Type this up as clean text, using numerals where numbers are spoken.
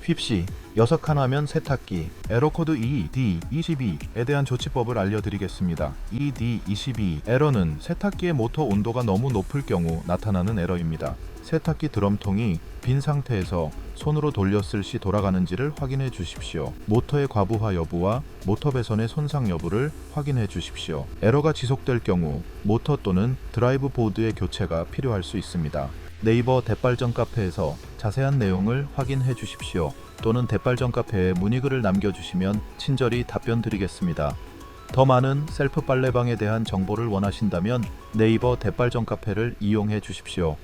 휩시 6칸 화면 세탁기 에러코드 ED22에 대한 조치법을 알려드리겠습니다. ED22 에러는 세탁기의 모터 온도가 너무 높을 경우 나타나는 에러입니다. 세탁기 드럼통이 빈 상태에서 손으로 돌렸을 시 돌아가는지를 확인해 주십시오. 모터의 과부하 여부와 모터 배선의 손상 여부를 확인해 주십시오. 에러가 지속될 경우 모터 또는 드라이브 보드의 교체가 필요할 수 있습니다. 네이버 대발전 카페에서 자세한 내용을 확인해 주십시오. 또는 대발전 카페에 문의글을 남겨주시면 친절히 답변 드리겠습니다. 더 많은 셀프 빨래방에 대한 정보를 원하신다면 네이버 대발전 카페를 이용해 주십시오.